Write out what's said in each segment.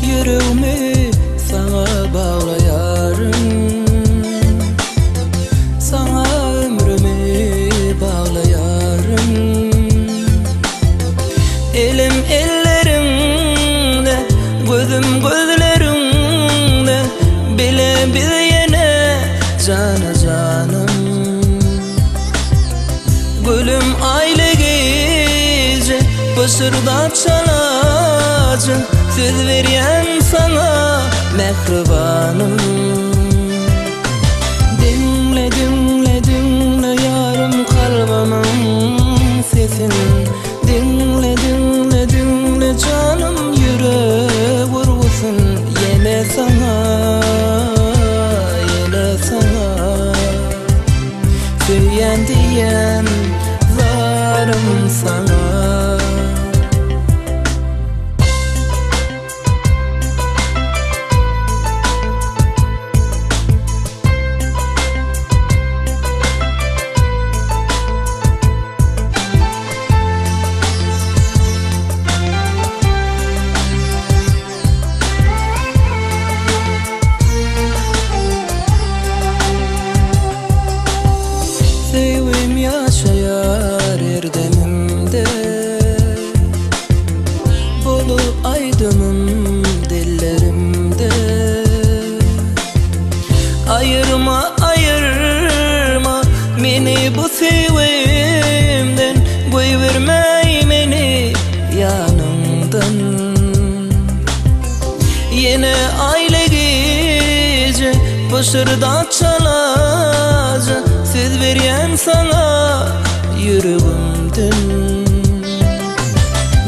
Yüreğimi sana bağlayarım, sana ömrümü bağlayarım. Elim ellerimde, gözüm gözlerimde, bile bilene cana canım. Gülüm aile gece Pısırda çalacak, söz veren sana mehribanım. Dinle dinle dinle yarım kalbimin sesini. Dinle dinle dinle canım yüreğe vurgusun. Yine sana, yine sana söyleyen diyen varım sana. Sevim yaşayar erdemimde, bolu aydınım dillerimde. Ayırma ayırma beni bu sevimden, koyvermey beni yanımdan. Yine aile gece Pısırda çalacak, söz veren sana yüreğimden.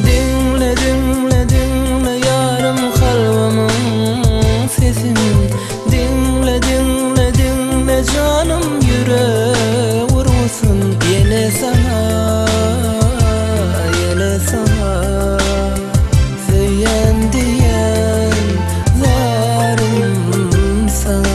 Dinle dinle dinle yarım kalbimin sesini. Dinle dinle dinle canım yüreğe vurgusun. Yine sana, yine sana söyleyen diyen varım sana.